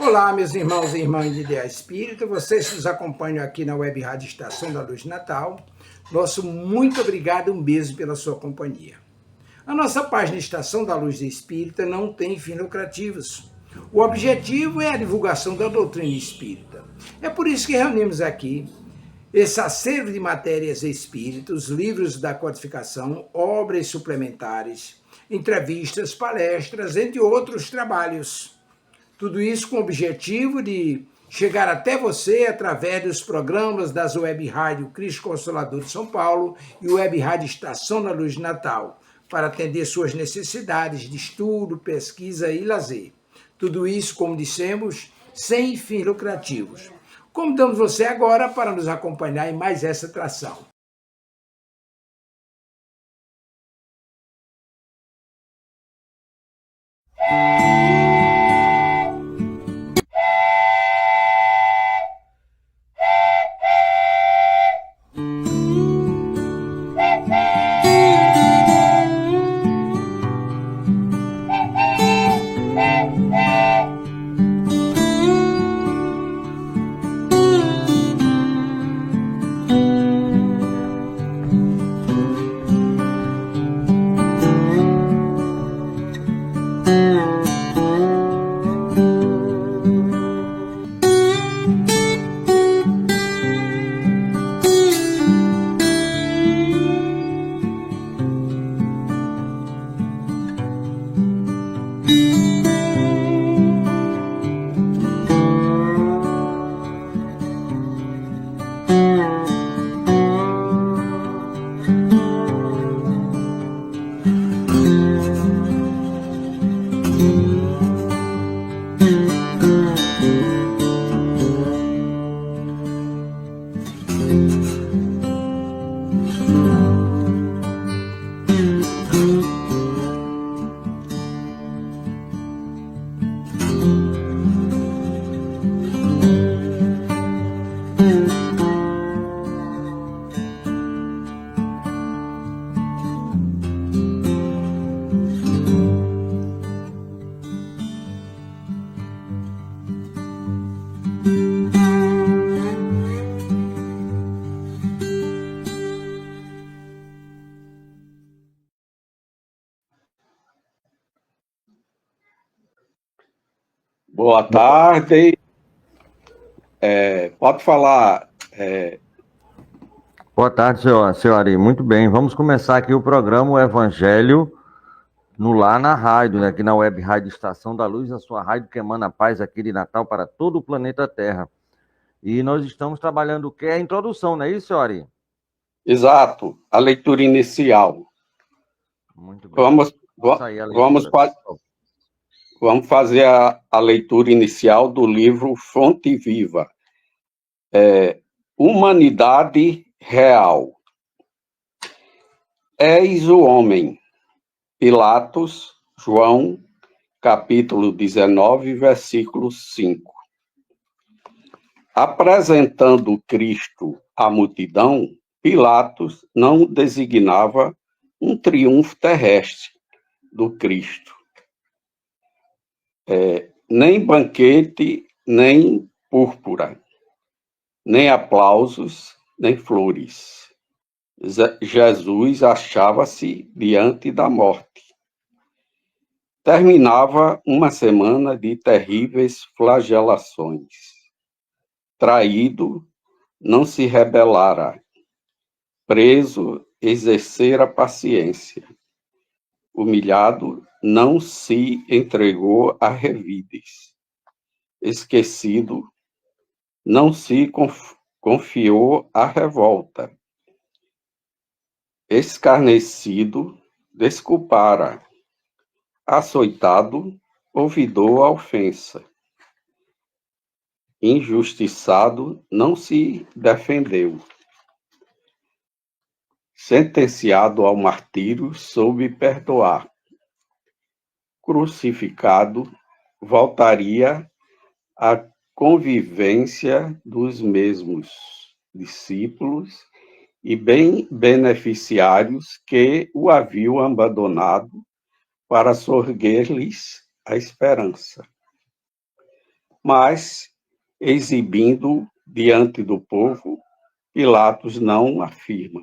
Olá, meus irmãos e irmãs de Ideia Espírita, vocês que nos acompanham aqui na Web Rádio Estação da Luz de Natal, nosso muito obrigado e um beijo pela sua companhia. A nossa página Estação da Luz Espírita não tem fins lucrativos. O objetivo é a divulgação da doutrina espírita. É por isso que reunimos aqui esse acervo de matérias espíritas, livros da codificação, obras suplementares, entrevistas, palestras, entre outros trabalhos. Tudo isso com o objetivo de chegar até você através dos programas das Web Rádio Cristo Consolador de São Paulo e Web Rádio Estação da Luz de Natal, para atender suas necessidades de estudo, pesquisa e lazer. Tudo isso, como dissemos, sem fins lucrativos. Convidamos você agora para nos acompanhar em mais essa atração. Boa tarde. Pode falar. Boa tarde, senhor Ari. Muito bem. Vamos começar aqui o programa O Evangelho no Lar na Rádio, né? Aqui na Web Rádio Estação da Luz, a sua rádio que emana paz aqui de Natal para todo o planeta Terra. E nós estamos trabalhando o que? A introdução, não é isso, senhor Ari? Exato, a leitura inicial. Muito bem. Vamos fazer a leitura inicial do livro Fonte Viva. Humanidade Real. Eis o homem. Pilatos, João, capítulo 19, versículo 5. Apresentando Cristo à multidão, Pilatos não designava um triunfo terrestre do Cristo. Nem banquete, nem púrpura, nem aplausos, nem flores. Jesus achava-se diante da morte. Terminava uma semana de terríveis flagelações. Traído, não se rebelara. Preso, exercera paciência. Humilhado, não se entregou a revides. Esquecido, não se confiou à revolta. Escarnecido, desculpara. Açoitado, ouvidou a ofensa. Injustiçado, não se defendeu. Sentenciado ao martírio, soube perdoar. Crucificado, voltaria à convivência dos mesmos discípulos e bem beneficiários que o haviam abandonado para sorguer-lhes a esperança. mas, exibindo diante do povo, Pilatos não afirma: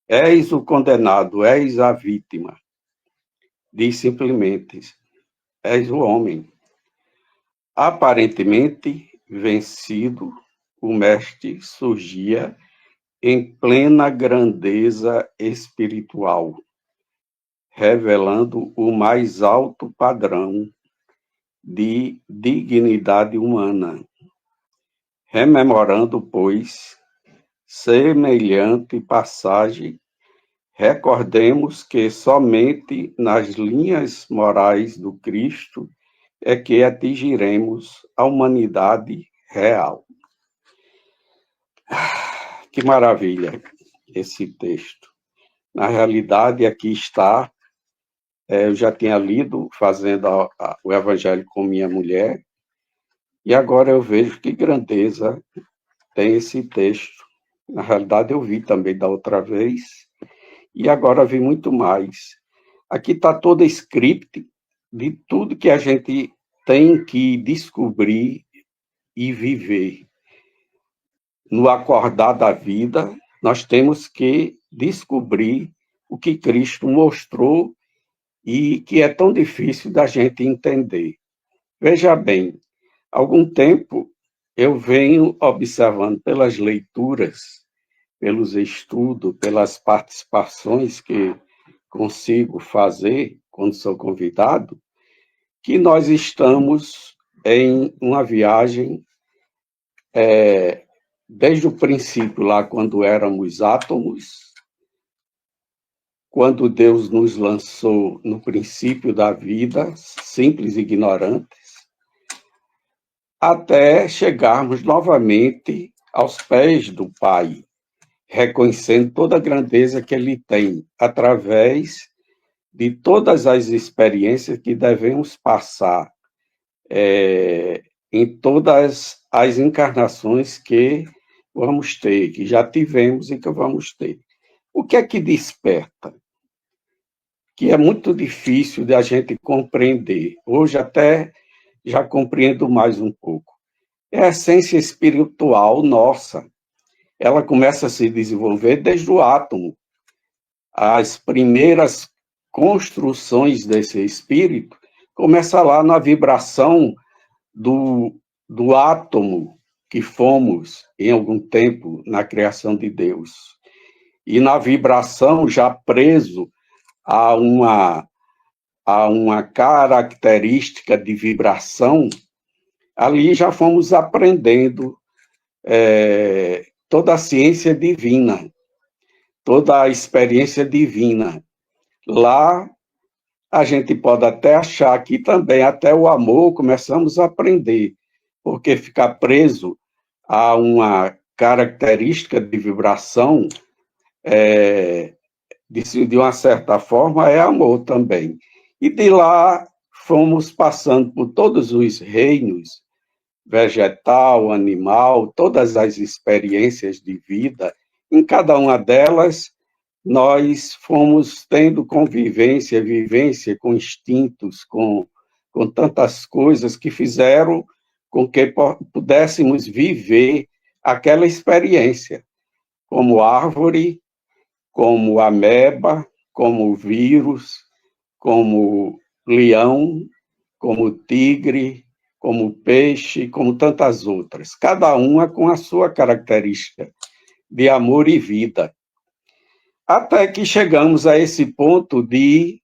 és o condenado, és a vítima. Diz simplesmente: és o homem. Aparentemente vencido, o mestre surgia em plena grandeza espiritual, revelando o mais alto padrão de dignidade humana, rememorando, pois, semelhante passagem. Recordemos que somente nas linhas morais do Cristo é que atingiremos a humanidade real. Que maravilha esse texto. Na realidade, aqui está, eu já tinha lido, fazendo o Evangelho com minha mulher, e agora eu vejo que grandeza tem esse texto. Na realidade, eu vi também da outra vez, e agora vi muito mais. Aqui está todo script de tudo que a gente tem que descobrir e viver. No acordar da vida, nós temos que descobrir o que Cristo mostrou e que é tão difícil da gente entender. Veja bem, há algum tempo eu venho observando pelas leituras, pelos estudos, pelas participações que consigo fazer quando sou convidado, que nós estamos em uma viagem, desde o princípio, lá quando éramos átomos, quando Deus nos lançou no princípio da vida, simples e ignorantes, até chegarmos novamente aos pés do Pai, reconhecendo toda a grandeza que Ele tem, através de todas as experiências que devemos passar em todas as encarnações que vamos ter, que já tivemos e que vamos ter. O que é que desperta? Que é muito difícil de a gente compreender. Hoje até já compreendo mais um pouco. É a essência espiritual nossa. Ela começa a se desenvolver desde o átomo. As primeiras construções desse espírito começam lá na vibração do átomo que fomos em algum tempo na criação de Deus. E na vibração já preso a uma característica de vibração, ali já fomos aprendendo toda a ciência divina, toda a experiência divina. Lá a gente pode até achar que também até o amor começamos a aprender, porque ficar preso a uma característica de vibração, de uma certa forma, é amor também. E de lá fomos passando por todos os reinos, vegetal, animal, todas as experiências de vida. Em cada uma delas, nós fomos tendo convivência, vivência com instintos, com tantas coisas que fizeram com que pudéssemos viver aquela experiência, como árvore, como ameba, como vírus, como leão, como tigre, como peixe, como tantas outras, cada uma com a sua característica de amor e vida. Até que chegamos a esse ponto de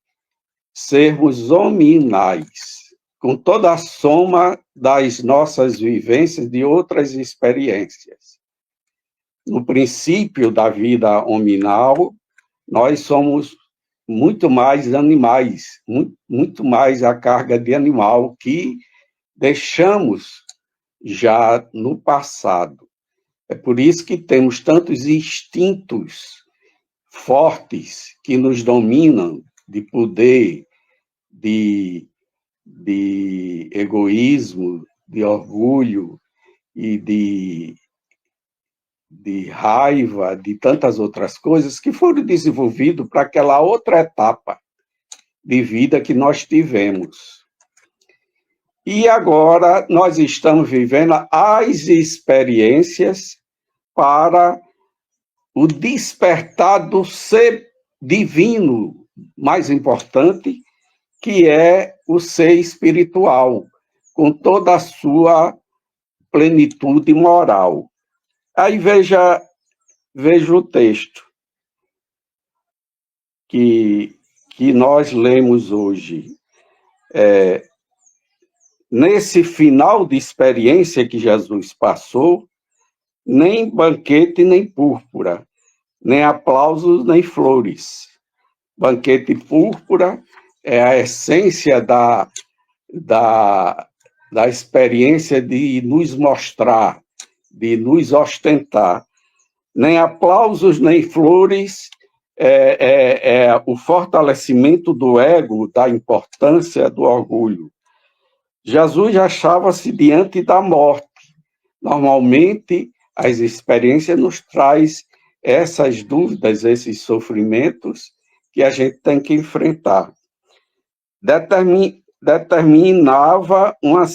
sermos hominais, com toda a soma das nossas vivências, de outras experiências. No princípio da vida hominal, nós somos muito mais animais, muito mais a carga de animal que deixamos já no passado. É por isso que temos tantos instintos fortes que nos dominam, de poder, de egoísmo, de orgulho e de raiva, de tantas outras coisas que foram desenvolvidas para aquela outra etapa de vida que nós tivemos. E agora nós estamos vivendo as experiências para o despertar do ser divino mais importante, que é o ser espiritual, com toda a sua plenitude moral. Aí veja o texto que nós lemos hoje. Nesse final de experiência que Jesus passou, nem banquete, nem púrpura, nem aplausos, nem flores. Banquete e púrpura é a essência da experiência de nos mostrar, de nos ostentar. Nem aplausos, nem flores é o fortalecimento do ego, da importância, do orgulho. Jesus achava-se diante da morte. Normalmente, as experiências nos trazem essas dúvidas, esses sofrimentos que a gente tem que enfrentar. Determinava uma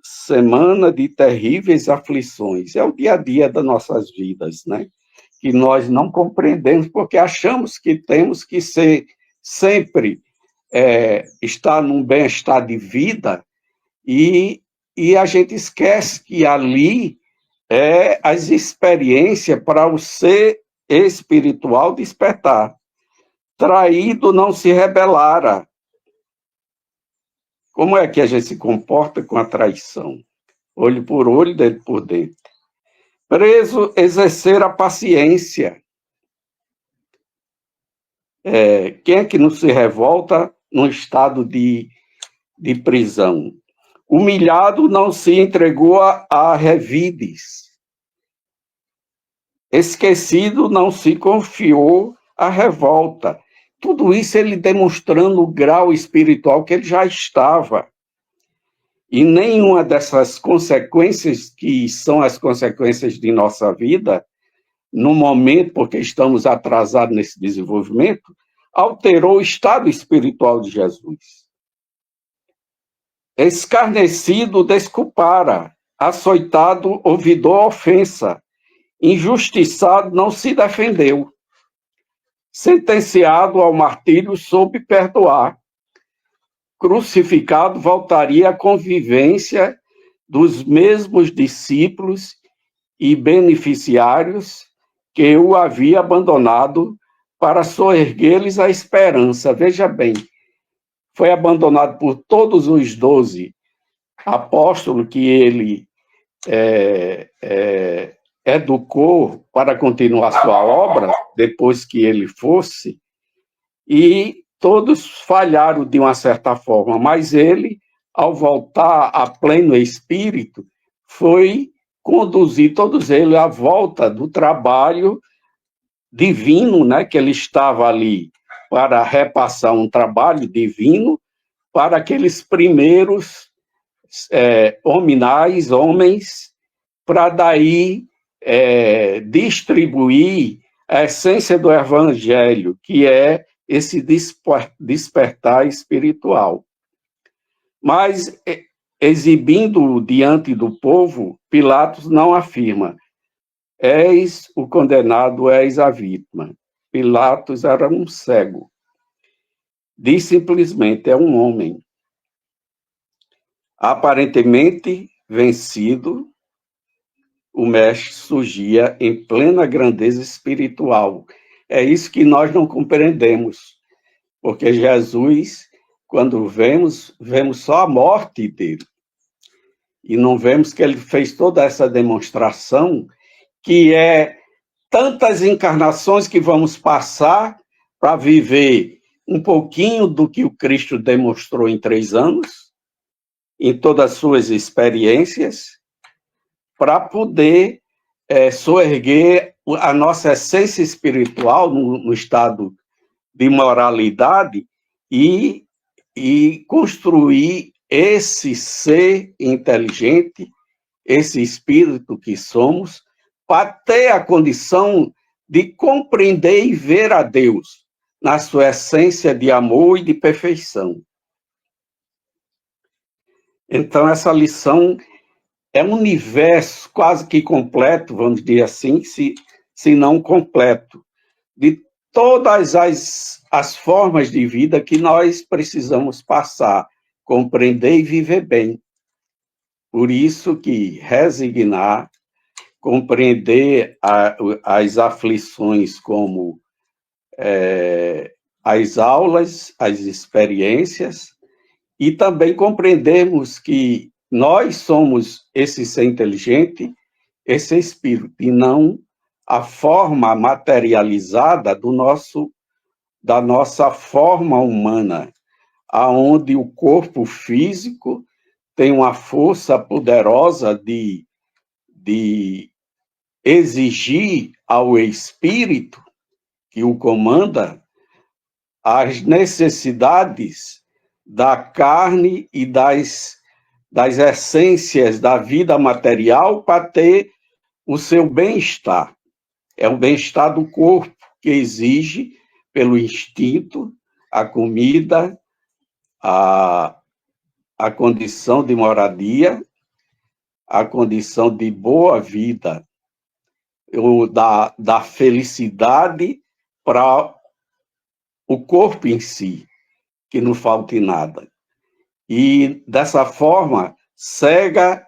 semana de terríveis aflições. É o dia a dia das nossas vidas, né? Que nós não compreendemos porque achamos que temos que ser sempre estar num bem-estar de vida e a gente esquece que ali é as experiências para o ser espiritual despertar. Traído não se rebelara. Como é que a gente se comporta com a traição? Olho por olho, dedo por dedo. Preso, exercer a paciência. Quem é que não se revolta num estado de prisão? Humilhado, não se entregou a revides. Esquecido, não se confiou à revolta. Tudo isso ele demonstrando o grau espiritual que ele já estava. E nenhuma dessas consequências, que são as consequências de nossa vida, no momento, porque estamos atrasados nesse desenvolvimento, alterou o estado espiritual de Jesus. Escarnecido, desculpara. Açoitado, ouvidou a ofensa. Injustiçado, não se defendeu. Sentenciado ao martírio, soube perdoar. Crucificado, voltaria à convivência dos mesmos discípulos e beneficiários que o havia abandonado para soerguer-lhes a esperança. Veja bem, foi abandonado por todos os 12 apóstolos que ele educou para continuar sua obra, depois que ele fosse, e todos falharam de uma certa forma, mas ele, ao voltar a pleno espírito, foi conduzir todos eles à volta do trabalho divino, né, que ele estava ali para repassar um trabalho divino para aqueles primeiros homens, para daí distribuir a essência do evangelho, que é esse despertar espiritual. Mas, exibindo diante do povo, Pilatos não afirma: és o condenado, és a vítima. Pilatos era um cego. Diz simplesmente: é um homem. Aparentemente vencido, o mestre surgia em plena grandeza espiritual. É isso que nós não compreendemos, porque Jesus, quando vemos só a morte dele, e não vemos que ele fez toda essa demonstração, que é tantas encarnações que vamos passar para viver um pouquinho do que o Cristo demonstrou em 3 anos, em todas as suas experiências, para poder soerguer a nossa essência espiritual no estado de moralidade e construir esse ser inteligente, esse espírito que somos, para ter a condição de compreender e ver a Deus na sua essência de amor e de perfeição. Então, essa lição é um universo quase que completo, vamos dizer assim, se não completo, de todas as formas de vida que nós precisamos passar, compreender e viver bem. Por isso que resignar, compreender as aflições como as aulas, as experiências, e também compreendermos que nós somos esse ser inteligente, esse espírito, e não a forma materializada da nossa forma humana, aonde o corpo físico tem uma força poderosa de exigir ao espírito que o comanda as necessidades da carne e das essências da vida material para ter o seu bem-estar. É o bem-estar do corpo que exige, pelo instinto, a comida, a condição de moradia, a condição de boa vida, da felicidade para o corpo em si, que não falte nada. E, dessa forma, cega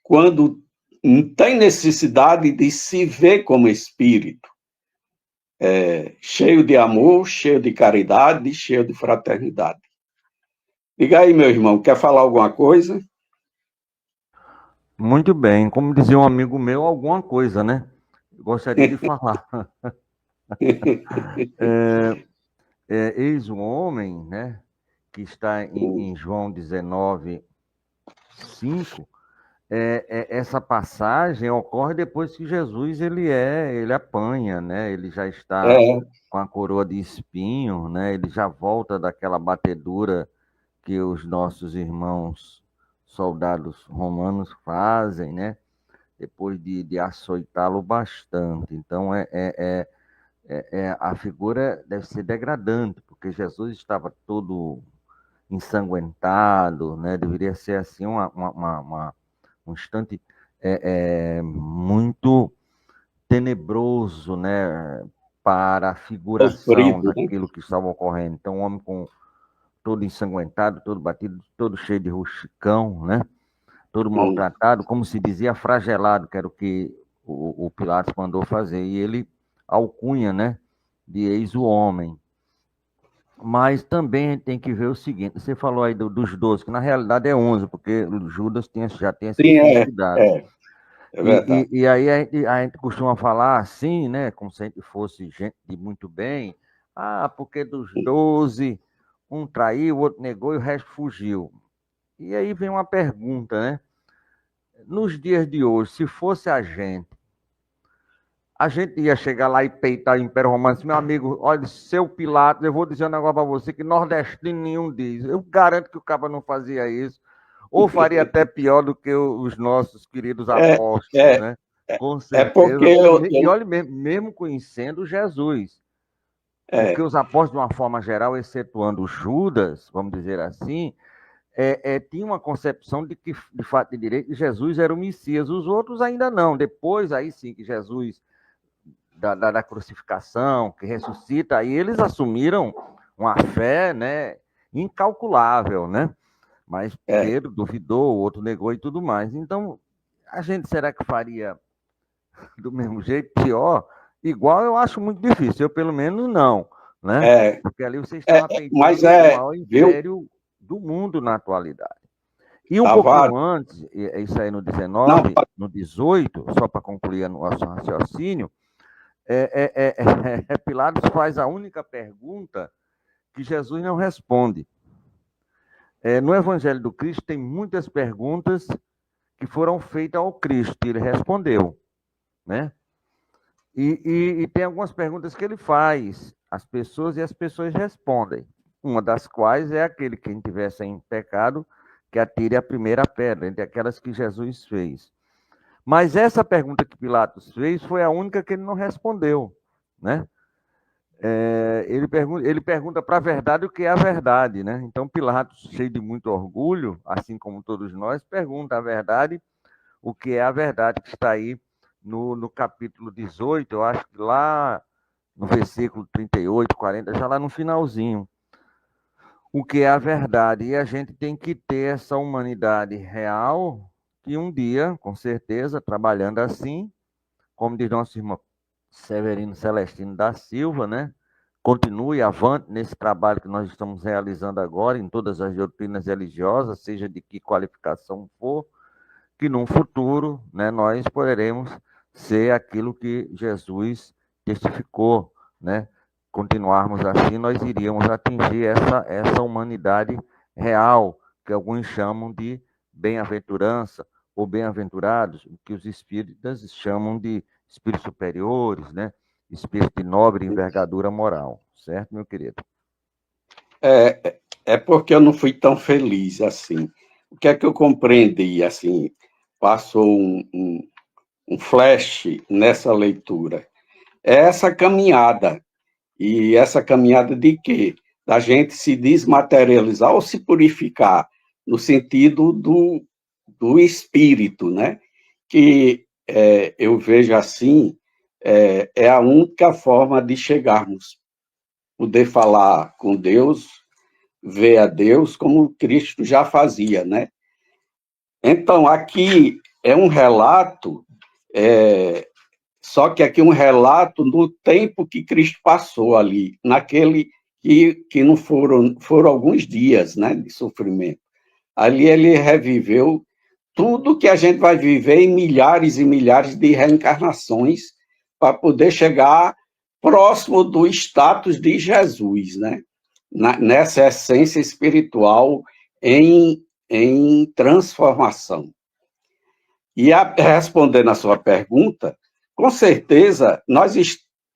quando tem necessidade de se ver como espírito, cheio de amor, cheio de caridade, cheio de fraternidade. Diga aí, meu irmão, quer falar alguma coisa? Muito bem, como dizia um amigo meu, alguma coisa, né? Gostaria de falar. Eis o homem, né, que está em João 19, 5. Essa passagem ocorre depois que Jesus ele apanha, né? Ele já está com a coroa de espinho, né? Ele já volta daquela batedura que os nossos irmãos soldados romanos fazem, né? Depois de açoitá-lo bastante. Então, a figura deve ser degradante, porque Jesus estava todo ensanguentado, né? Deveria ser assim um instante muito tenebroso, né? Para a figuração daquilo que estava ocorrendo. Então, um homem todo ensanguentado, todo batido, todo cheio de rusticão, né? Todo maltratado, como se dizia, flagelado, que era o que o Pilatos mandou fazer. E ele alcunha, né, de eis o homem. Mas também a gente tem que ver o seguinte, você falou aí dos 12, que na realidade é 11, porque Judas já tem esse suicidado. É verdade. E aí a gente costuma falar assim, né, como se a gente fosse gente de muito bem, porque dos 12, um traiu, o outro negou e o resto fugiu. E aí vem uma pergunta, né? Nos dias de hoje, se fosse a gente ia chegar lá e peitar o Império Romano. Meu amigo, olha, seu Pilatos, eu vou dizer um negócio para você que nordestino nenhum diz. Eu garanto que o cara não fazia isso. Ou faria até pior do que os nossos queridos apóstolos, né? Com certeza. Porque e olha, mesmo conhecendo Jesus. Porque os apóstolos, de uma forma geral, excetuando Judas, vamos dizer assim, tinha uma concepção de que, de fato de direito, Jesus era o Messias. Os outros ainda não. Depois, aí sim, que Jesus, da crucificação, que ressuscita, aí eles assumiram uma fé, né, incalculável, né? Mas Pedro duvidou, o outro negou e tudo mais. Então, a gente será que faria do mesmo jeito, pior? Igual eu acho muito difícil. Eu, pelo menos, não, né? Porque ali vocês estão apeitando o maior império do mundo na atualidade. E um pouquinho antes, isso aí no 19, no 18, só para concluir o nosso raciocínio, Pilatos faz a única pergunta que Jesus não responde. No Evangelho do Cristo tem muitas perguntas que foram feitas ao Cristo, e ele respondeu, né? E tem algumas perguntas que ele faz às pessoas e as pessoas respondem. Uma das quais é aquele que quem tiver sem pecado, que atire a primeira pedra, entre aquelas que Jesus fez. Mas essa pergunta que Pilatos fez foi a única que ele não respondeu, né? Ele pergunta para a verdade o que é a verdade, né? Então Pilatos, cheio de muito orgulho, assim como todos nós, pergunta a verdade, o que é a verdade, que está aí no capítulo 18, eu acho que lá no versículo 38, 40, já lá no finalzinho. O que é a verdade? E a gente tem que ter essa humanidade real, que um dia, com certeza, trabalhando assim, como diz nosso irmão Severino Celestino da Silva, né? Continue avante nesse trabalho que nós estamos realizando agora, em todas as doutrinas religiosas, seja de que qualificação for, que num futuro, né, nós poderemos ser aquilo que Jesus testificou, né? Continuarmos assim, nós iríamos atingir essa humanidade real, que alguns chamam de bem-aventurança, ou bem-aventurados, que os espíritas chamam de espíritos superiores, né? Espírito de nobre envergadura moral, certo, meu querido? É porque eu não fui tão feliz assim. O que é que eu compreendi, assim, passou um flash nessa leitura? É essa caminhada. E essa caminhada de quê? Da gente se desmaterializar ou se purificar, no sentido do espírito, né? Que eu vejo assim, é a única forma de chegarmos, poder falar com Deus, ver a Deus, como Cristo já fazia, né? Então, aqui é um relato, só que aqui um relato do tempo que Cristo passou ali, naquele que não foram alguns dias, né, de sofrimento. Ali ele reviveu tudo que a gente vai viver em milhares e milhares de reencarnações para poder chegar próximo do status de Jesus, né? Nessa essência espiritual em transformação. E respondendo a sua pergunta, com certeza nós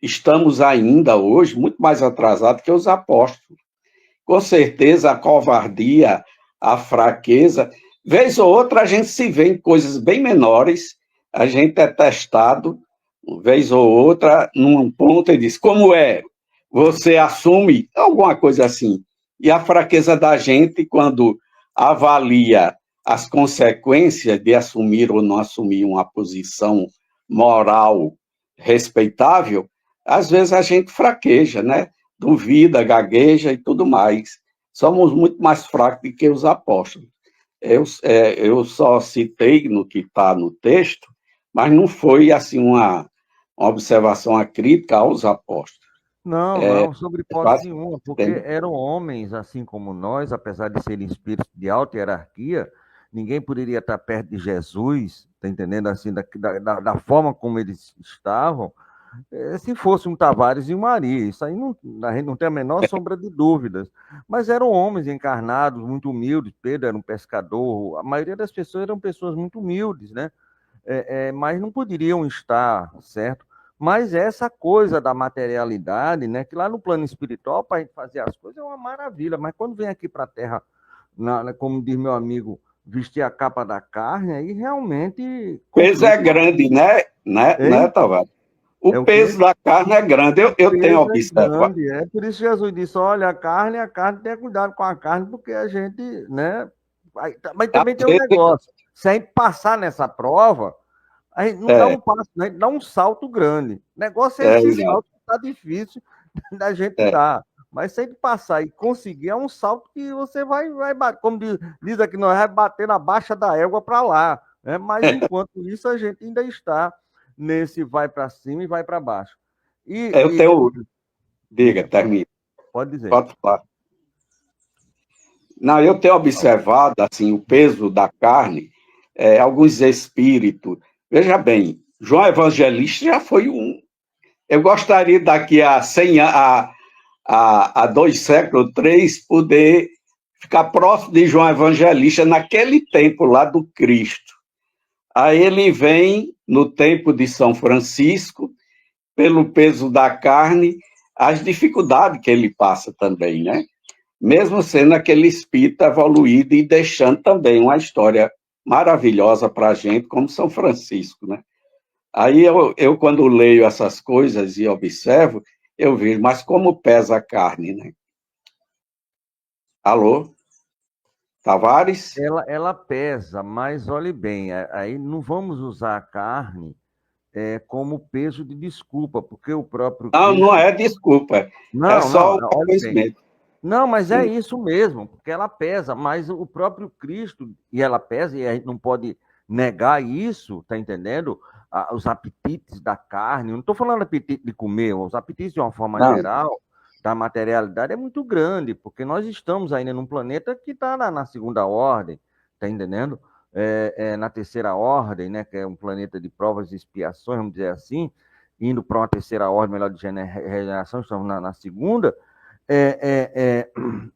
estamos ainda hoje muito mais atrasados que os apóstolos. Com certeza a covardia, a fraqueza, vez ou outra a gente se vê em coisas bem menores, a gente é testado, vez ou outra, num ponto e diz, como é? Você assume alguma coisa assim. E a fraqueza da gente, quando avalia as consequências de assumir ou não assumir uma posição moral respeitável, às vezes a gente fraqueja, né? Duvida, gagueja e tudo mais. Somos muito mais fracos do que os apóstolos. Eu só citei no que está no texto, mas não foi assim uma observação, uma crítica aos apóstolos. Não, não, sobre hipótese Quase, nenhuma, porque eram homens, assim como nós, apesar de serem espíritos de alta hierarquia, ninguém poderia estar perto de Jesus, tá entendendo? Assim, da forma como eles estavam, se fosse um Tavares e um Maria, isso aí não, a gente não tem a menor sombra de dúvidas. Mas eram homens encarnados, muito humildes. Pedro era um pescador, a maioria das pessoas eram pessoas muito humildes, né? Mas não poderiam estar, certo? Mas essa coisa da materialidade, né? Que lá no plano espiritual, para a gente fazer as coisas, é uma maravilha, mas quando vem aqui para a Terra, como diz meu amigo, vestir a capa da carne, aí realmente. O peso é grande, né, Tavares? O peso da carne é grande. Eu tenho observado. Por isso Jesus disse: olha, a carne, tenha cuidado com a carne, porque a gente, né? Mas também tem um negócio: se a gente passar nessa prova, a gente não dá um passo, a gente dá um salto grande. O negócio é esse salto que está difícil da gente dar. Mas se a gente passar e conseguir, é um salto que você vai bater, como diz aqui, nós vai bater na baixa da égua para lá. Né? Mas enquanto isso, a gente ainda está nesse vai para cima e vai para baixo. Eu tenho. Diga, termina. Pode dizer. Pode falar. Não, eu tenho observado assim, o peso da carne, alguns espíritos. Veja bem, João Evangelista já foi um. Eu gostaria daqui a 100 anos, a 2 séculos, 3, poder ficar próximo de João Evangelista naquele tempo lá do Cristo. Aí ele vem no tempo de São Francisco, pelo peso da carne, as dificuldades que ele passa também, né? Mesmo sendo aquele espírito evoluído e deixando também uma história maravilhosa para a gente, como São Francisco, né? Aí eu, quando leio essas coisas e observo, Eu vejo, mas como pesa a carne, né? Alô? Tavares? Ela pesa, mas olhe bem, aí não vamos usar a carne como peso de desculpa, porque o próprio Não, não Cristo. é desculpa. É Não, só não, o olhe bem. conhecimento. Não, mas é Sim. isso mesmo, porque ela pesa, mas o próprio Cristo, e ela pesa, e a gente não pode negar isso, tá entendendo? Os apetites da carne, eu não estou falando apetite de comer, os apetites de uma forma Não, geral, da materialidade é muito grande, porque nós estamos ainda num planeta que está na segunda ordem, tá entendendo? Na terceira ordem, né, que é um planeta de provas e expiações, vamos dizer assim, indo para uma terceira ordem, melhor de regeneração, estamos na segunda.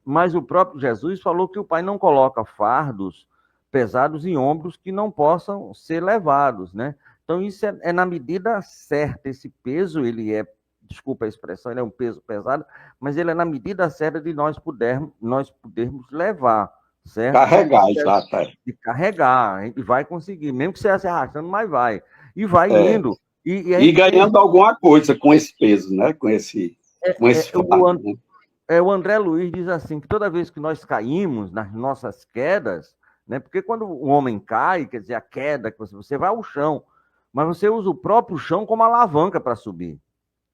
Mas o próprio Jesus falou que o Pai não coloca fardos pesados em ombros que não possam ser levados, né? Então, isso é na medida certa. Esse peso, ele é, desculpa a expressão, ele é um peso pesado, mas ele é na medida certa de nós podermos levar, certo? carregar, exato. De carregar, a gente vai conseguir, mesmo que você se arrastando, mas vai. E vai É. indo. E a E gente ganhando alguma coisa com esse peso, né? Com esse fardo, né? O André Luiz diz assim, que toda vez que nós caímos nas nossas quedas, né, porque quando o homem cai, quer dizer, a queda, que você vai ao chão, mas você usa o próprio chão como alavanca para subir,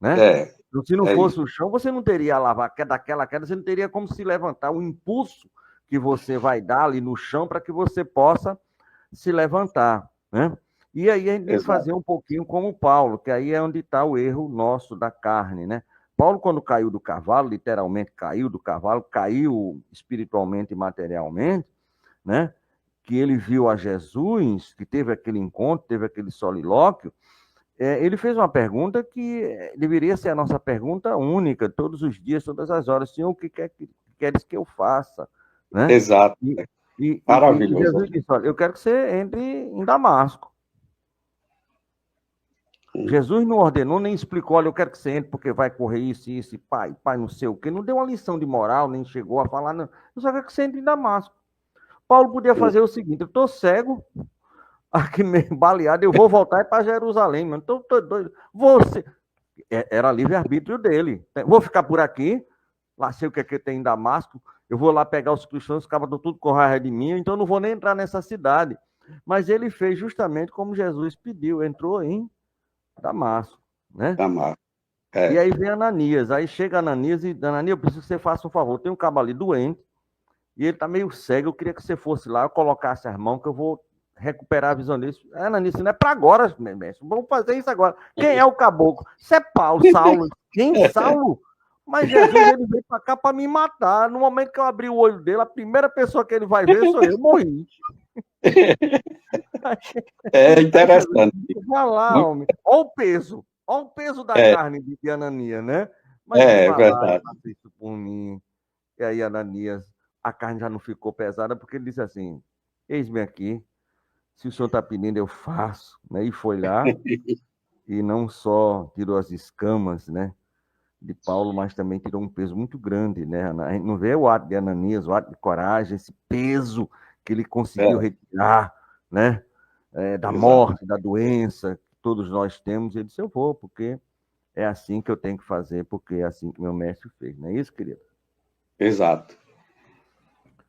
né? Então, se não fosse Isso. o chão, você não teria alavanca daquela queda, você não teria como se levantar, o impulso que você vai dar ali no chão para que você possa se levantar, né? E aí a gente tem que fazer um pouquinho como Paulo, que aí é onde está o erro nosso da carne, né? Paulo, quando caiu do cavalo, literalmente caiu do cavalo, caiu espiritualmente e materialmente, né? Que ele viu a Jesus, que teve aquele encontro, teve aquele solilóquio, ele fez uma pergunta que deveria ser a nossa pergunta única, todos os dias, todas as horas. Senhor, o que queres que eu faça? Né? Exato. E Maravilhoso. Jesus disse, olha, eu quero que você entre em Damasco. Jesus não ordenou, nem explicou, olha, eu quero que você entre porque vai correr isso, isso, e pai, não sei o quê. Não deu uma lição de moral, nem chegou a falar, não. Eu só quero que você entre em Damasco. Paulo podia fazer o seguinte, eu estou cego, aqui meio baleado, eu vou voltar para Jerusalém, mano. Tô doido. Você... Era livre-arbítrio dele. Vou ficar por aqui, lá sei o que é que tem em Damasco, eu vou lá pegar os cristãos, os cabos estão tudo com raiva de mim, então eu não vou nem entrar nessa cidade. Mas ele fez justamente como Jesus pediu, entrou em Damasco, né? Damasco. E aí vem Ananias, aí chega Ananias e Ananias, eu preciso que você faça um favor, tem um cabo ali doente, e ele está meio cego, eu queria que você fosse lá, eu colocasse as mãos, que eu vou recuperar a visão dele. Ananias, não é para agora, mestre, vamos fazer isso agora. Quem é o caboclo? Isso é Paulo, Saulo. Quem? Saulo? Mas Jesus, ele veio para cá para me matar. No momento que eu abri o olho dele, a primeira pessoa que ele vai ver sou eu, morri. É interessante. Vai lá, homem. Olha o peso da carne de Ananias, né? Mas ele vai lá e faz isso por mim. E aí, Ananias, a carne já não ficou pesada, porque ele disse assim, eis-me aqui, se o senhor está pedindo, eu faço. Né? E foi lá, e não só tirou as escamas, né, de Paulo, mas também tirou um peso muito grande, né? A gente não vê o ato de Ananias, o ato de coragem, esse peso que ele conseguiu retirar, né, da morte, da doença, que todos nós temos. Ele disse, eu vou, porque é assim que eu tenho que fazer, porque é assim que meu mestre fez. Não é isso, querido? Exato.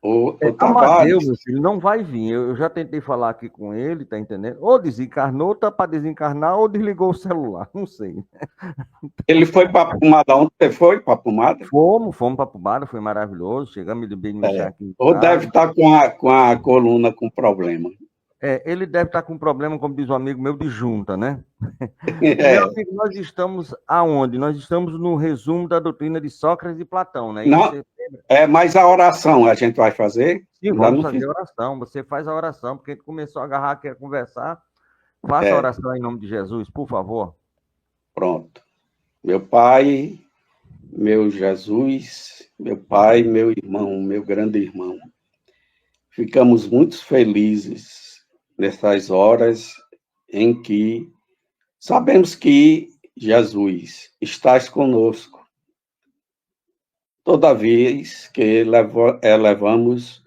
O Amadeu, meu filho, não vai vir. Eu já tentei falar aqui com ele, tá entendendo? Ou desencarnou, tá para desencarnar, ou desligou o celular, não sei. Ele foi para Pomada ontem? Você foi para Pomada? Fomos para Pomada, foi maravilhoso. Chegamos de bem aqui. Ou deve estar com a coluna com problema. Ele deve estar com problema, como diz um amigo meu, de junta, né? Meu amigo, nós estamos aonde? Nós estamos no resumo da doutrina de Sócrates e Platão, né? Não, mas a oração a gente vai fazer? Sim, vamos fazer a oração. Você faz a oração, porque a gente começou a agarrar aqui a conversar. Faça a oração em nome de Jesus, por favor. Pronto. Meu Pai, meu Jesus, meu Pai, meu irmão, meu grande irmão, ficamos muito felizes nessas horas em que sabemos que Jesus estás conosco toda vez que elevamos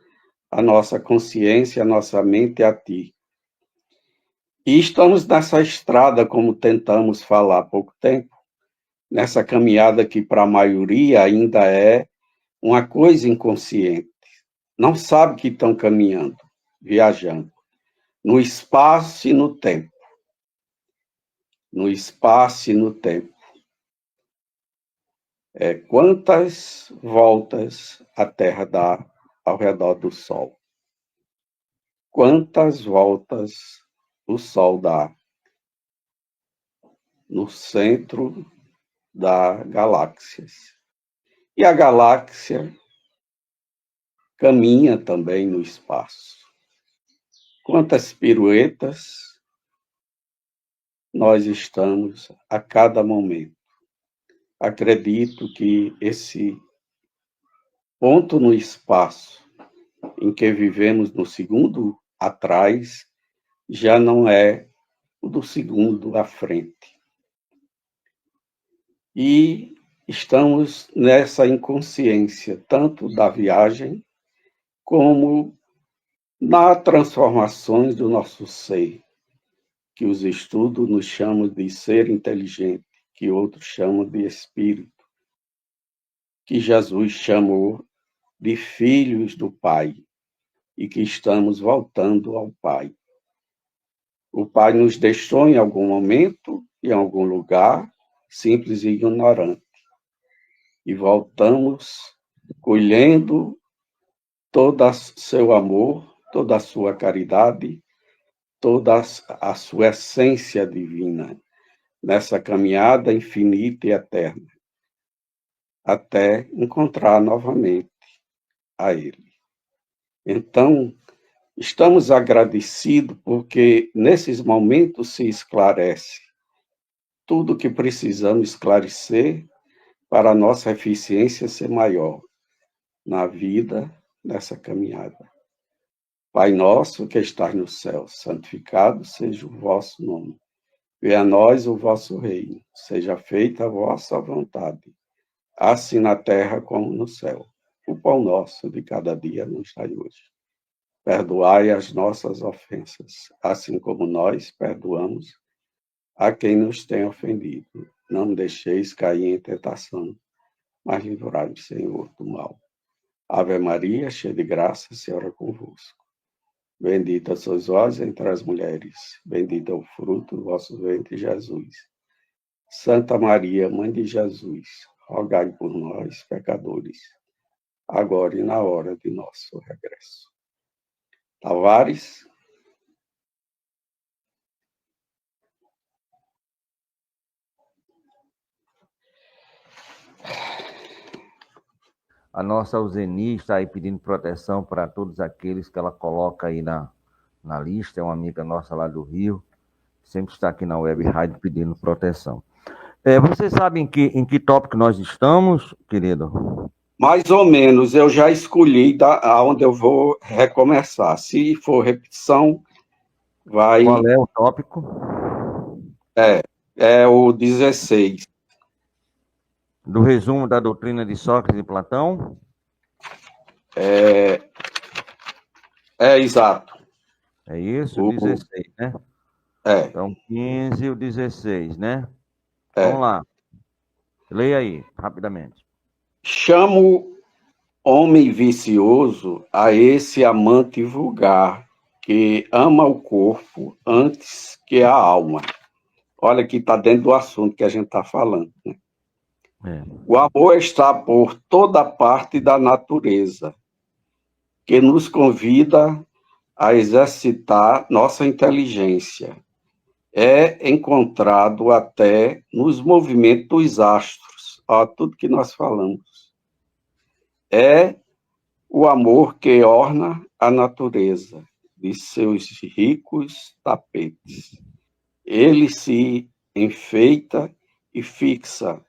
a nossa consciência, a nossa mente a Ti. E estamos nessa estrada, como tentamos falar há pouco tempo, nessa caminhada que para a maioria ainda é uma coisa inconsciente. Não sabe que estão caminhando, viajando, no espaço e no tempo. No espaço e no tempo. Quantas voltas a Terra dá ao redor do Sol? Quantas voltas o Sol dá no centro da galáxia? E a galáxia caminha também no espaço. Quantas piruetas nós estamos a cada momento? Acredito que esse ponto no espaço em que vivemos no segundo atrás já não é o do segundo à frente. E estamos nessa inconsciência, tanto da viagem, como nas transformações do nosso ser, que os estudos nos chamam de ser inteligente, que outros chamam de espírito, que Jesus chamou de filhos do Pai, e que estamos voltando ao Pai. O Pai nos deixou em algum momento, em algum lugar, simples e ignorante. E voltamos colhendo todo o seu amor, toda a sua caridade, toda a sua essência divina, nessa caminhada infinita e eterna, até encontrar novamente a Ele. Então, estamos agradecidos porque nesses momentos se esclarece tudo o que precisamos esclarecer para a nossa eficiência ser maior na vida, nessa caminhada. Pai nosso que estás no céu, santificado seja o vosso nome. Venha a nós o vosso reino, seja feita a vossa vontade, assim na terra como no céu. O pão nosso de cada dia nos dai hoje. Perdoai as nossas ofensas, assim como nós perdoamos a quem nos tem ofendido. Não me deixeis cair em tentação, mas livrai-nos, Senhor, do mal. Ave Maria, cheia de graça, o Senhor é convosco. Bendita sois vós entre as mulheres, bendito é o fruto do vosso ventre, Jesus. Santa Maria, Mãe de Jesus, rogai por nós, pecadores, agora e na hora de nosso regresso. Tavares. A nossa Alzeni está aí pedindo proteção para todos aqueles que ela coloca aí na lista. É uma amiga nossa lá do Rio, sempre está aqui na Web Rádio pedindo proteção. Você sabe em que tópico nós estamos, querido? Mais ou menos, eu já escolhi aonde eu vou recomeçar. Se for repetição, vai... Qual é o tópico? É o 16. Do resumo da doutrina de Sócrates e Platão? Exato. É isso? O 16, né? Então, 15 e o 16, né? Vamos lá. Leia aí, rapidamente. Chamo homem vicioso a esse amante vulgar, que ama o corpo antes que a alma. Olha que está dentro do assunto que a gente está falando, né? O amor está por toda parte da natureza, que nos convida a exercitar nossa inteligência. É encontrado até nos movimentos dos astros, tudo que nós falamos. É o amor que orna a natureza de seus ricos tapetes. Ele se enfeita e fixa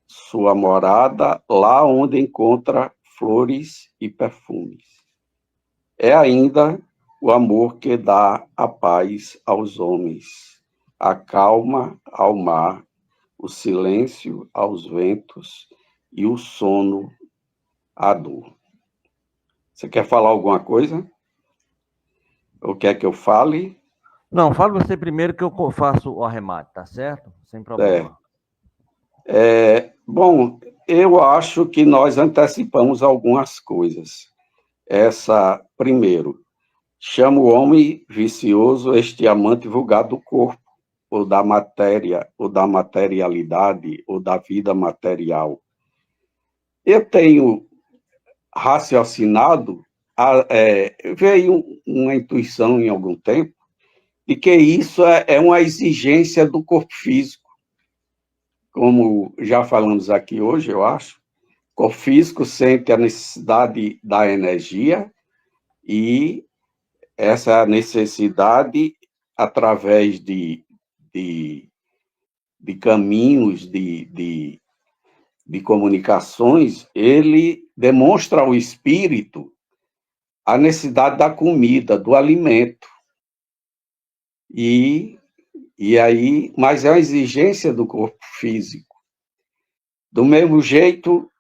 sua morada lá onde encontra flores e perfumes. É ainda o amor que dá a paz aos homens, a calma ao mar, o silêncio aos ventos e o sono à dor. Você quer falar alguma coisa? Ou quer que eu fale? Não, fale você primeiro que eu faço o arremate, tá certo? Sem problema. Bom, eu acho que nós antecipamos algumas coisas. Primeiro, chama o homem vicioso este amante vulgar do corpo, ou da matéria, ou da materialidade, ou da vida material. Eu tenho raciocinado, veio uma intuição em algum tempo, de que isso é uma exigência do corpo físico. Como já falamos aqui hoje, eu acho, o corpo físico sente a necessidade da energia e essa necessidade, através de caminhos, de comunicações, ele demonstra ao espírito a necessidade da comida, do alimento. Mas é uma exigência do corpo físico. Do mesmo jeito,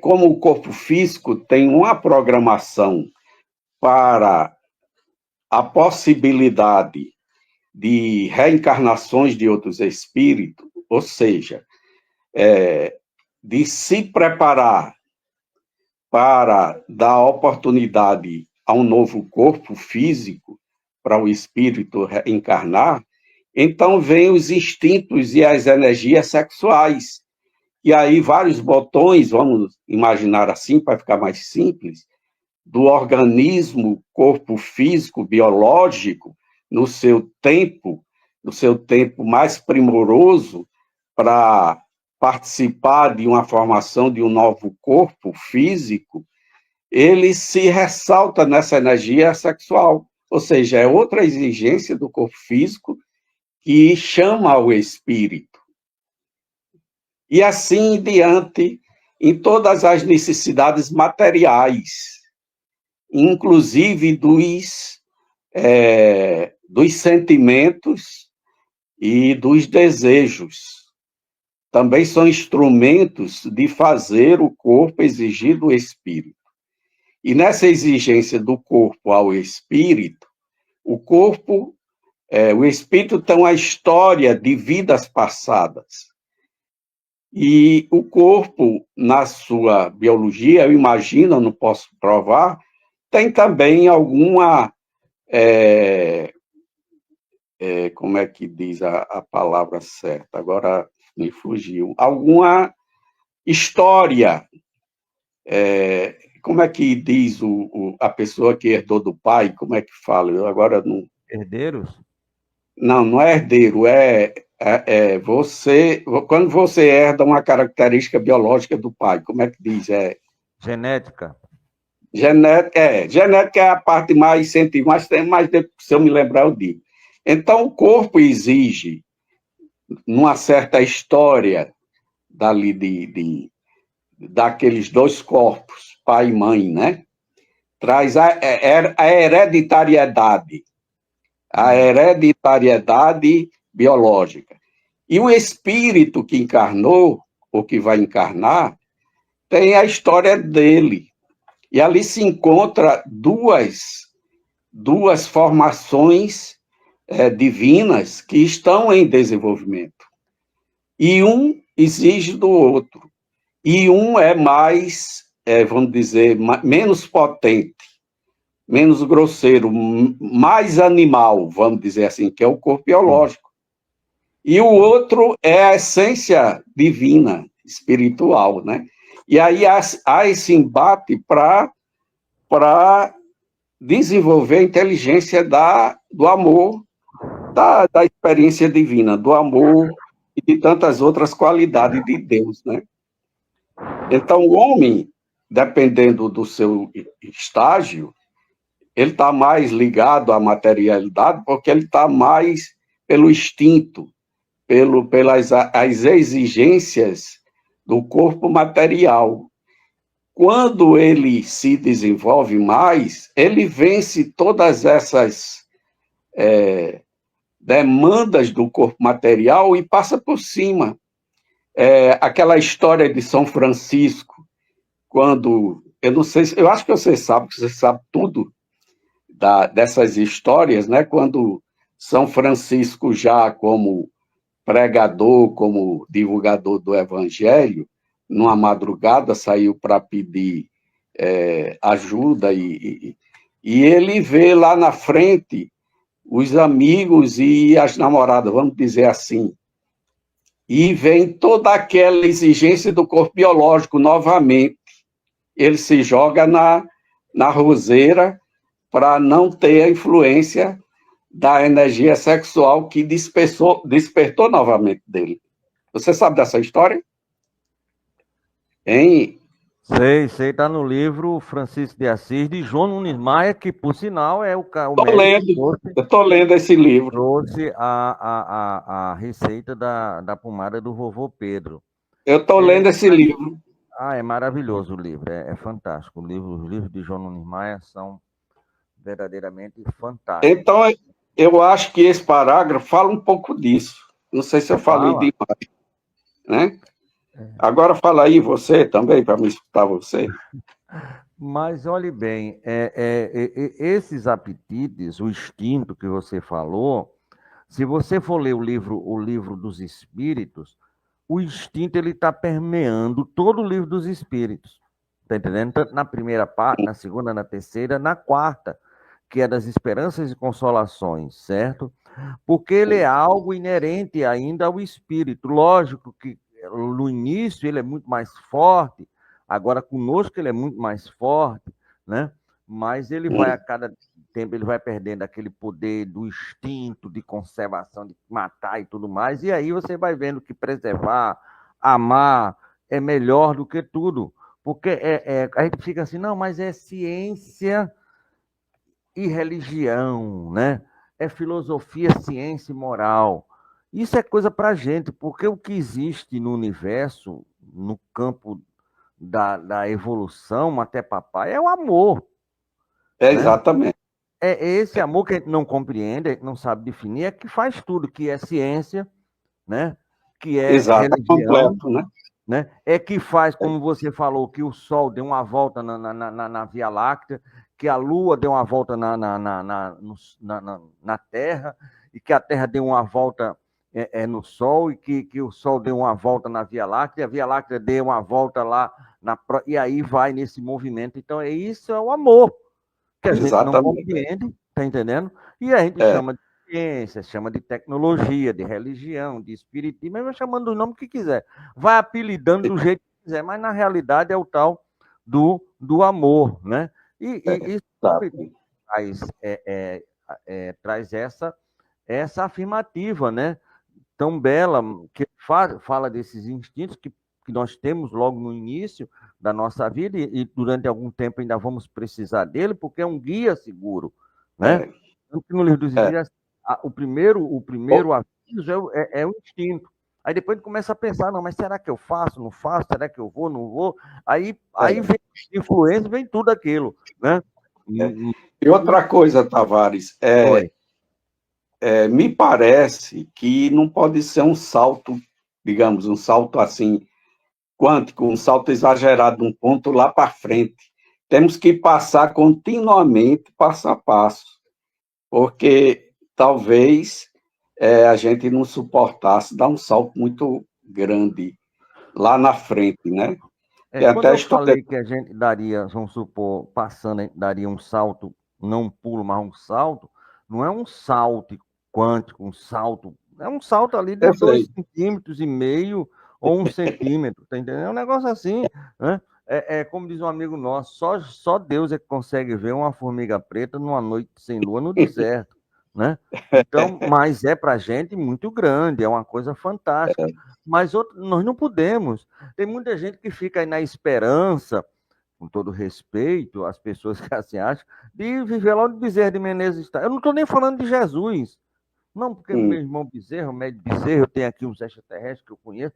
como o corpo físico tem uma programação para a possibilidade de reencarnações de outros espíritos, ou seja, de se preparar para dar oportunidade a um novo corpo físico, para o espírito reencarnar, então vêm os instintos e as energias sexuais. E aí vários botões, vamos imaginar assim, para ficar mais simples, do organismo, corpo físico, biológico, no seu tempo mais primoroso, para participar de uma formação de um novo corpo físico, ele se ressalta nessa energia sexual. Ou seja, é outra exigência do corpo físico que chama o espírito. E assim em diante, em todas as necessidades materiais, inclusive dos sentimentos e dos desejos. Também são instrumentos de fazer o corpo exigir do espírito. E nessa exigência do corpo ao espírito, o espírito tem uma história de vidas passadas. E o corpo, na sua biologia, eu imagino, eu não posso provar, tem também alguma, como é que diz a palavra certa? Agora me fugiu. Alguma história, como é que diz a pessoa que herdou do pai? Como é que fala? Eu agora não... Herdeiros? Não é herdeiro, quando você herda uma característica biológica do pai, como é que diz? Genética. Genética é a parte mais científica, mas se eu me lembrar, eu digo. Então, o corpo exige, numa certa história daqueles dois corpos, pai e mãe, né? Traz a hereditariedade biológica. E o espírito que encarnou, ou que vai encarnar, tem a história dele. E ali se encontra duas formações divinas que estão em desenvolvimento. E um exige do outro. E um é mais, vamos dizer, menos potente, menos grosseiro, mais animal, vamos dizer assim, que é o corpo biológico. E o outro é a essência divina, espiritual, né? E aí há esse embate para desenvolver a inteligência do amor, da experiência divina, do amor e de tantas outras qualidades de Deus, né? Então, o homem, dependendo do seu estágio, ele está mais ligado à materialidade porque ele está mais pelo instinto, pelas as exigências do corpo material. Quando ele se desenvolve mais, ele vence todas essas demandas do corpo material e passa por cima. Aquela história de São Francisco, quando, eu não sei, eu acho que você sabe tudo dessas histórias, né? Quando São Francisco, já como pregador, como divulgador do Evangelho, numa madrugada saiu para pedir ajuda e ele vê lá na frente os amigos e as namoradas, vamos dizer assim, e vem toda aquela exigência do corpo biológico novamente. Ele se joga na roseira para não ter a influência da energia sexual que despertou novamente dele. Você sabe dessa história? Hein? Sei, está no livro Francisco de Assis, de João Nunes Maia, que, por sinal, é o médico eu estou lendo esse livro. Trouxe a receita da pomada do vovô Pedro. Eu estou lendo esse livro. É maravilhoso o livro, é fantástico. Os livros de João Nunes Maia são verdadeiramente fantásticos. Então, eu acho que esse parágrafo fala um pouco disso. Não sei se eu falei demais, né? Agora fala aí você também, para me escutar você. Mas olhe bem, esses apetites, o instinto que você falou, se você for ler o livro dos Espíritos, o instinto ele está permeando todo o livro dos Espíritos. Está entendendo? Tanto na primeira parte, na segunda, na terceira, na quarta, que é das esperanças e consolações, certo? Porque ele é algo inerente ainda ao espírito. Lógico que no início ele é muito mais forte, agora conosco ele é muito mais forte, né? Mas ele vai, a cada tempo, ele vai perdendo aquele poder do instinto de conservação, de matar e tudo mais, e aí você vai vendo que preservar, amar, é melhor do que tudo. Porque a gente fica assim, não, mas é ciência e religião, né? É filosofia, ciência e moral. Isso é coisa para a gente, porque o que existe no universo, no campo da evolução, até papai, é o amor. Exatamente. É esse amor que a gente não compreende, a gente não sabe definir, é que faz tudo, que é ciência, né? Que é religião, completo, né? É que faz, como você falou, que o Sol deu uma volta na Via Láctea, que a Lua deu uma volta na Terra, e que a Terra deu uma volta no Sol, e que o Sol deu uma volta na Via Láctea, e a Via Láctea deu uma volta lá, e aí vai nesse movimento. Então, isso é o amor, que a gente não compreende, tá entendendo? E a gente chama de ciência, chama de tecnologia, de religião, de espiritismo, mas vai chamando o nome que quiser. Vai apelidando do jeito que quiser, mas na realidade é o tal do amor, né? E isso traz essa afirmativa, né? Tão bela, que fala desses instintos que nós temos logo no início da nossa vida e durante algum tempo ainda vamos precisar dele, porque é um guia seguro, né? No livro dos Espíritos, o primeiro aviso é o instinto. Aí depois a gente começa a pensar, não, mas será que eu faço, não faço? Será que eu vou, não vou? Aí vem influência, vem tudo aquilo, né? E outra coisa, Tavares, me parece que não pode ser um salto, digamos, um salto assim, quântico, um salto exagerado de um ponto lá para frente. Temos que passar continuamente, passo a passo, porque talvez a gente não suportasse dar um salto muito grande lá na frente, né? Quando eu falei que a gente daria, vamos supor, passando, a gente daria um salto, não um pulo, mas um salto, não é um salto quântico, um salto, é um salto ali de 2,5 centímetros ou 1 centímetro, tá entendendo? É um negócio assim, né? Como diz um amigo nosso, só Deus é que consegue ver uma formiga preta numa noite sem lua no deserto, né? Então, mas pra gente muito grande, é uma coisa fantástica. Mas nós não podemos. Tem muita gente que fica aí na esperança, com todo respeito às pessoas que assim acham, de viver lá onde Bezerra de Menezes está. Eu não estou nem falando de Jesus. Não, porque meu irmão Bezerra, o médio Bezerra, eu tenho aqui uns extraterrestres que eu conheço.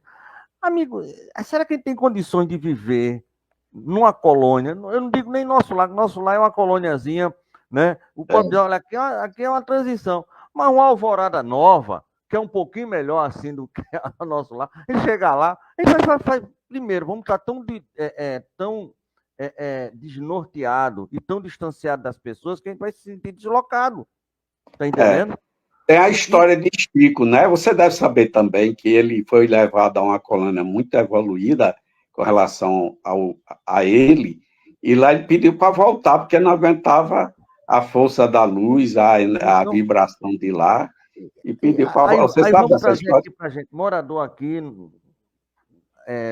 Amigo, será que ele tem condições de viver numa colônia? Eu não digo nem nosso lar é uma colôniazinha, né? O povo diz, olha, aqui é uma transição. Mas uma alvorada nova, que é um pouquinho melhor assim do que o nosso lar, ele chegar lá, ele vai primeiro, vamos estar tão desnorteado e tão distanciado das pessoas que a gente vai se sentir deslocado. Tá entendendo? Tem a história de Chico, né? Você deve saber também que ele foi levado a uma colônia muito evoluída com relação a ele, e lá ele pediu para voltar, porque não aguentava a força da luz, a Então, vibração de lá, e pediu para voltar. Você aí sabe vamos dessa trazer história? aqui para a gente, morador aqui,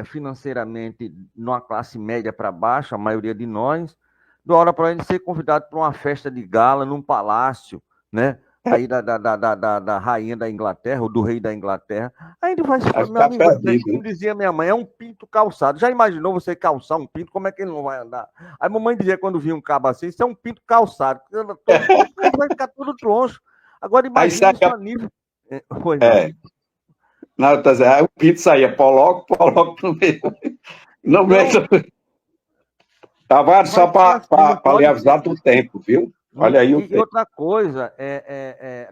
financeiramente, numa classe média para baixo, a maioria de nós, da hora para ele ser convidado para uma festa de gala num palácio, né? Aí da rainha da Inglaterra, ou do rei da Inglaterra. Aí ele vai, Vai meu ficar amigo, perdido, como né? dizia minha mãe, é um pinto calçado. Já imaginou você calçar um pinto? Como é que ele não vai andar? Aí mamãe dizia quando via um cabo assim, isso é um pinto calçado. Todo troncho, ele vai ficar todo troncho. Agora Aí imagine saía, isso a nível. Pois não. é, não, tá dizendo, aí o Pito saía, poloco no meio. No meio, Então, Tavares, vai só ser assim, não para lhe pode avisar ser. do tempo, viu? Olha aí o E tempo. outra coisa,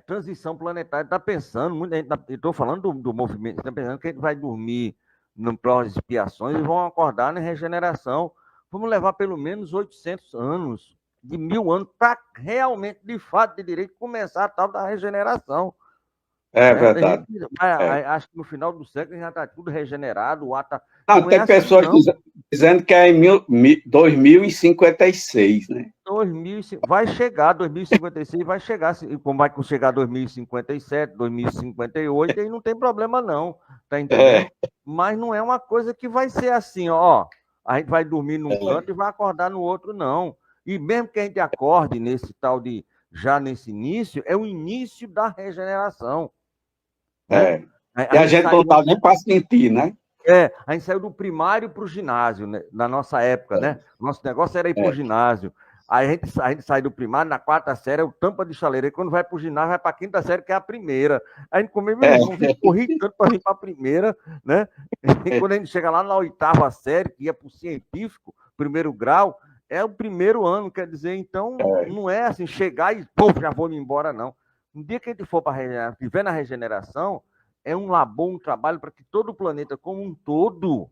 transição planetária, está pensando, muita gente, eu estou falando do movimento, está pensando que a gente vai dormir no prós expiações e vão acordar na regeneração. Vamos levar pelo menos 800 anos, de 1000 anos, para realmente, de fato, de direito, começar a tal da regeneração. É Certo? A gente verdade. É. acho que no final do século já está tudo regenerado, o ar tá, Não, não é tem assim, pessoas não. dizendo que é em 2056, né? 2005, vai chegar 2056, vai chegar, como vai chegar 2057, 2058, aí não tem problema não, tá É, entendendo? Mas não é uma coisa que vai ser assim, ó, a gente vai dormir num é, canto e vai acordar no outro, não. E mesmo que a gente acorde nesse tal de, já nesse início, é o início da regeneração, né? é. A E a gente gente não saiu, está nem para sentir, né? a gente saiu do primário para o ginásio, né? Na nossa época, né? Nosso negócio era ir para o É, ginásio. Aí a gente sai do primário, na quarta série, é o tampa de chaleira. E quando vai para o ginásio, vai para a quinta série, que é a primeira. A gente comeu, meu é, irmão, corri tanto para vir para a primeira, né? E quando a gente chega lá na oitava série, que ia para o científico, primeiro grau, é o primeiro ano, quer dizer, então, é, não é assim, chegar e, pô, já vou me embora, não. No dia que a gente for para regeneração, estiver na regeneração, é um labor, um trabalho para que todo o planeta como um todo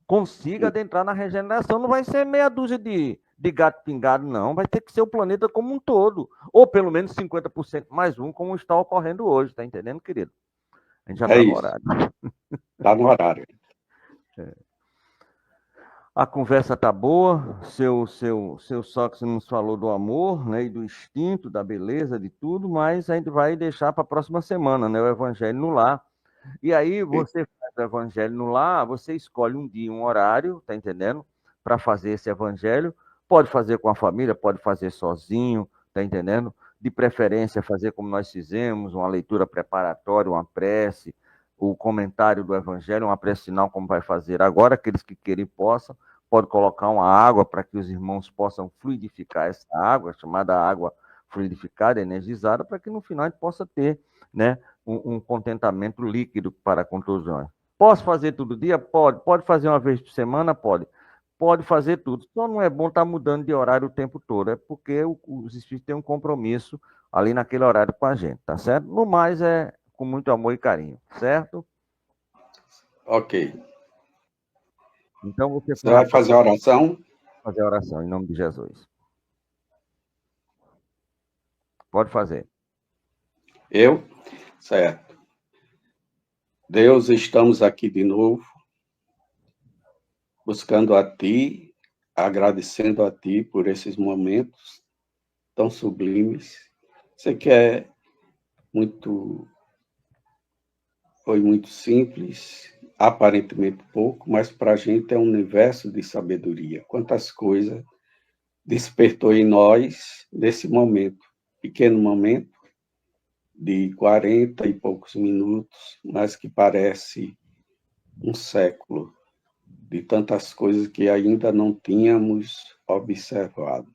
consiga adentrar na regeneração. Não vai ser meia dúzia de gato pingado, não. Vai ter que ser o planeta como um todo. Ou pelo menos 50% mais um, como está ocorrendo hoje. Tá entendendo, querido? A gente já é está no isso. horário. Está no horário. A conversa tá boa. Seu Sócrates nos falou do amor, né, e do instinto, da beleza, de tudo, mas a gente vai deixar para a próxima semana, né, o Evangelho no Lar. E aí você faz o evangelho no lar, você escolhe um dia, um horário, tá entendendo? Para fazer esse evangelho. Pode fazer com a família, pode fazer sozinho, tá entendendo? De preferência, fazer como nós fizemos, uma leitura preparatória, uma prece, o comentário do evangelho, uma prece final, como vai fazer agora. Aqueles que querem possam, pode colocar uma água para que os irmãos possam fluidificar essa água, chamada água fluidificada, energizada, para que no final a gente possa ter, né, um contentamento líquido para a contusão. Posso fazer todo dia? Pode. Pode fazer uma vez por semana? Pode. Pode fazer tudo. Só não é bom estar mudando de horário o tempo todo, é porque os espíritos têm um compromisso ali naquele horário com a gente, tá certo? No mais, é com muito amor e carinho, certo? Ok. Então, você Você vai fazer a oração? fazer a oração em nome de Jesus. Pode fazer. Eu? Certo. Deus, estamos aqui de novo, buscando a Ti, agradecendo a Ti por esses momentos tão sublimes. Sei que foi muito simples, aparentemente pouco, mas para a gente é um universo de sabedoria. Quantas coisas despertou em nós nesse momento, pequeno momento, de 40 e poucos minutos, mas que parece um século, de tantas coisas que ainda não tínhamos observado.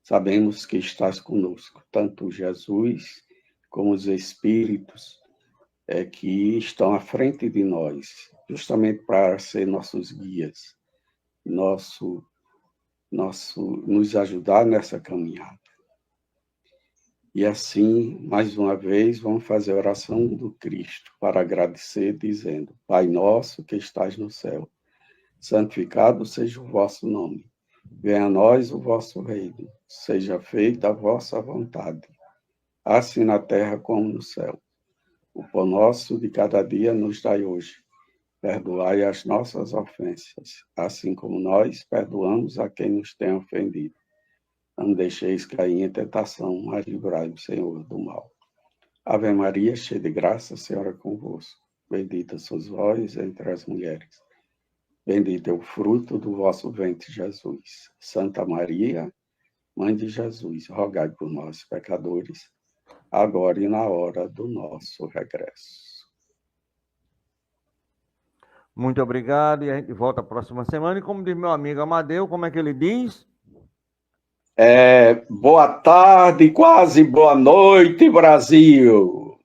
Sabemos que estás conosco, tanto Jesus como os Espíritos que estão à frente de nós, justamente para ser nossos guias, nos ajudar nessa caminhada. E assim, mais uma vez, vamos fazer a oração do Cristo para agradecer, dizendo: Pai nosso que estás no céu, santificado seja o vosso nome. Venha a nós o vosso reino. Seja feita a vossa vontade, assim na terra como no céu. O pão nosso de cada dia nos dai hoje. Perdoai as nossas ofensas, assim como nós perdoamos a quem nos tem ofendido. Não deixeis cair em tentação, mas livrai-nos, Senhor, do mal. Ave Maria, cheia de graça, o Senhor é convosco. Bendita sois vós entre as mulheres. Bendito é o fruto do vosso ventre, Jesus. Santa Maria, Mãe de Jesus, rogai por nós, pecadores, agora e na hora do nosso regresso. Muito obrigado, e a gente volta a próxima semana. E como diz meu amigo Amadeu, como é que ele diz? Boa tarde, quase boa noite, Brasil!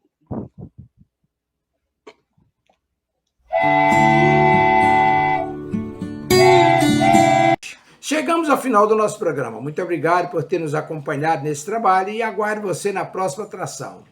Chegamos ao final do nosso programa. Muito obrigado por ter nos acompanhado nesse trabalho e aguardo você na próxima atração.